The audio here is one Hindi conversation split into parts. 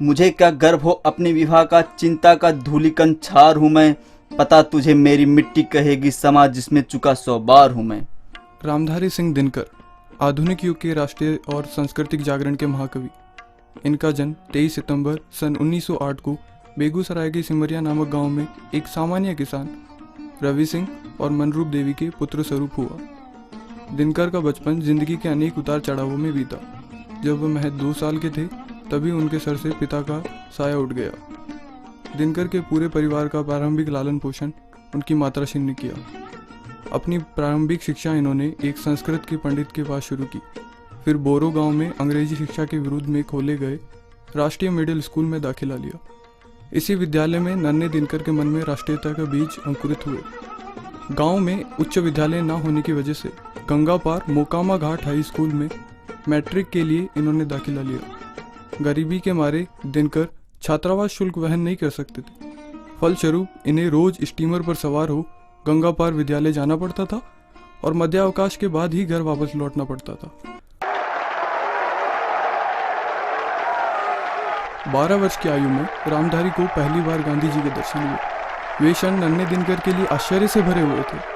मुझे क्या गर्व हो अपने विवाह का, चिंता का धूलिकण छार हूँ मैं। पता तुझे मेरी मिट्टी कहेगी, समाज जिसमें चुका 100 बार हूँ मैं। रामधारी सिंह दिनकर आधुनिक युग के राष्ट्रीय और सांस्कृतिक जागरण के महाकवि। इनका जन्म 23 सितंबर सन 1908 को बेगूसराय के सिमरिया नामक गांव में एक सामान्य किसान रवि सिंह और मनरूप देवी के पुत्र स्वरूप हुआ। दिनकर का बचपन जिंदगी के अनेक उतार चढ़ावों में बीता। जब वह महज 2 साल के थे तभी उनके सर से पिता का साया उठ गया। दिनकर के पूरे परिवार का प्रारंभिक लालन पोषण उनकी माताश्री ने किया। अपनी प्रारंभिक शिक्षा इन्होंने एक संस्कृत के पंडित के पास शुरू की। फिर बोरो गांव में अंग्रेजी शिक्षा के विरोध में खोले गए राष्ट्रीय मिडिल स्कूल में दाखिला लिया। इसी विद्यालय में नन्हे दिनकर के मन में राष्ट्रीयता का बीज अंकुरित हुए। गांव में उच्च विद्यालय न होने की वजह से गंगा पार मोकामा घाट हाई स्कूल में मैट्रिक के लिए इन्होंने दाखिला लिया। गरीबी के मारे दिनकर छात्रावास शुल्क वहन नहीं कर सकते थे। फलस्वरूप इन्हें रोज स्टीमर पर सवार हो गंगा पार विद्यालय जाना पड़ता था और मध्यावकाश के बाद ही घर वापस लौटना पड़ता था। 12 वर्ष की आयु में रामधारी को पहली बार गांधी जी के दर्शन हुए। वे क्षण नन्हे दिनकर के लिए आश्चर्य से भरे हुए थे।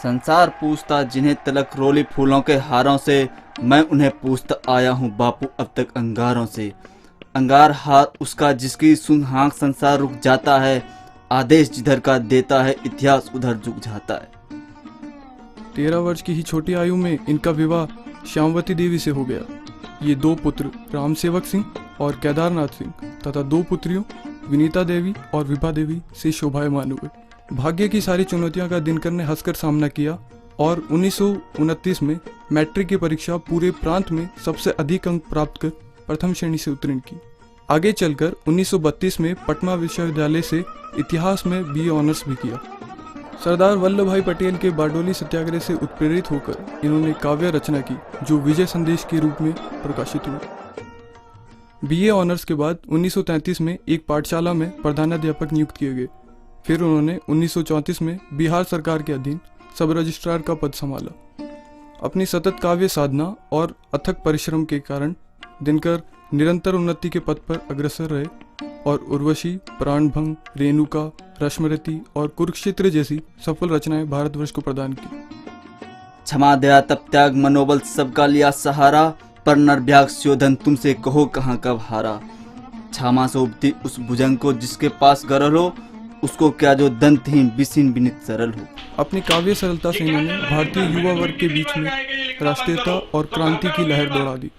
संसार पूछता जिन्हें तलक रोली फूलों के हारों से, मैं उन्हें पूछता आया हूँ बापू अब तक अंगारों से। अंगार हार उसका जिसकी सुन हाँक संसार रुक जाता है, आदेश जिधर का देता है इतिहास उधर झुक जाता है। 13 वर्ष की ही छोटी आयु में इनका विवाह श्यामवती देवी से हो गया। ये 2 पुत्र राम सेवक सिंह और केदारनाथ सिंह तथा 2 पुत्रियों विनीता देवी और विभा देवी से शोभायमान हुए। भाग्य की सारी चुनौतियों का दिनकर ने हंसकर सामना किया और 1929 में मैट्रिक की परीक्षा पूरे प्रांत में सबसे अधिक अंक प्राप्त कर प्रथम श्रेणी से उत्तीर्ण की। आगे चलकर 1932 में पटना विश्वविद्यालय से इतिहास में BA ऑनर्स भी किया। सरदार वल्लभ भाई पटेल के बारडोली सत्याग्रह से उत्प्रेरित होकर इन्होंने काव्य रचना की जो विजय संदेश के रूप में प्रकाशित हुई। BA ऑनर्स के बाद 1933 में एक पाठशाला में प्रधानाध्यापक नियुक्त किए गए। फिर उन्होंने 1934 में बिहार सरकार के अधीन सब रजिस्ट्रार का पद संभाला। अपनी सतत काव्य साधना और अथक परिश्रम के कारण दिनकर निरंतर उन्नति के पथ पर अग्रसर रहे और उर्वशी, प्राणभंग, रेणुका, रश्मरती और कुरुक्षेत्र जैसी सफल रचनाएं भारतवर्ष को प्रदान की। क्षमा दया तप त्याग मनोबल सबका लिया सहारा, पर नरभ्याग स्योधन तुमसे कहो कहाँ कब हारा। क्षमा सोबती उस भुजंग को जिसके पास गरल हो, उसको क्या जो दंतहीन विसीन विनित सरल हो। अपनी काव्य सरलता से इन्होंने भारतीय युवा वर्ग के बीच में राष्ट्रीयता और क्रांति की लहर दौड़ा दी।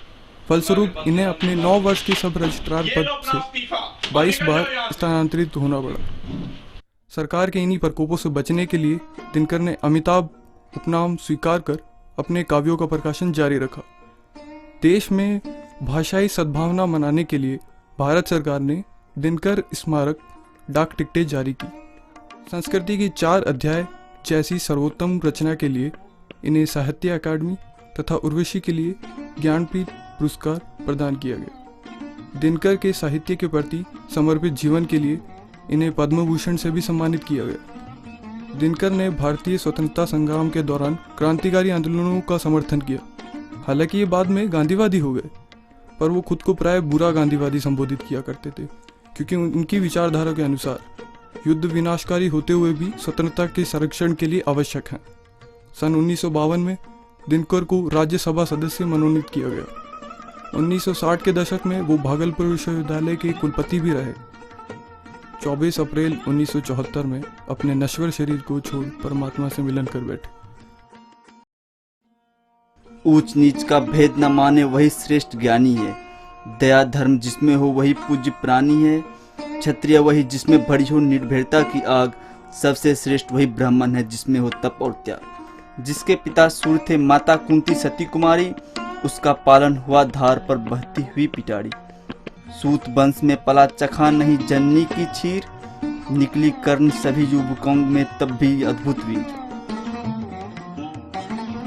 फलस्वरूप इन्हें अपने 9 वर्ष के सब रजिस्ट्रार पद से 22 बार स्थानांतरित होना पड़ा। सरकार के इन्हीं प्रकोपों से बचने के लिए दिनकर ने अमिताभ उपनाम स्वीकार कर अपने काव्यों का प्रकाशन जारी रखा। देश में भाषाई सद्भावना मनाने के लिए भारत सरकार ने दिनकर स्मारक डाक टिकटें जारी की। संस्कृति की 4 अध्याय जैसी सर्वोत्तम रचना के लिए इन्हें साहित्य अकादमी तथा उर्वशी के लिए ज्ञानपीठ पुरस्कार प्रदान किया गया। दिनकर के साहित्य के प्रति समर्पित जीवन के लिए इन्हें पद्म भूषण से भी सम्मानित किया गया। दिनकर ने भारतीय स्वतंत्रता संग्राम के दौरान क्रांतिकारी आंदोलनों का समर्थन किया। हालांकि ये बाद में गांधीवादी हो गए, पर वो खुद को प्राय बुरा गांधीवादी संबोधित किया करते थे, क्योंकि उनकी विचारधारा के अनुसार युद्ध विनाशकारी होते हुए भी स्वतंत्रता के संरक्षण के लिए आवश्यक है। सन 1952 में दिनकर को राज्यसभा सदस्य मनोनीत किया गया। 1960 के दशक में वो भागलपुर विश्वविद्यालय के कुलपति भी रहे। 24 अप्रैल 1974 में अपने नश्वर शरीर को छोड़ परमात्मा से मिलन कर बैठे। ऊंच नीच का भेद न माने वही श्रेष्ठ ज्ञानी है, दया धर्म जिसमें हो वही पूज्य प्राणी है, क्षत्रिय वही जिसमें भरी हो निर्भयता की आग, सबसे श्रेष्ठ वही ब्राह्मण है जिसमें हो तप और त्याग। जिसके पिता सूर्य थे माता कुंती सती कुमारी, उसका पालन हुआ धार पर बहती हुई पिटारी। सूत वंश में पला चखा नहीं जननी की छीर, निकली कर्ण सभी युवकों में तब भी अद्भुत वीर।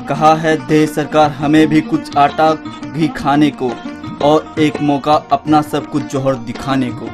कहा है दे सरकार हमें भी कुछ आटा घी खाने को और एक मौका अपना सब कुछ जौहर दिखाने को।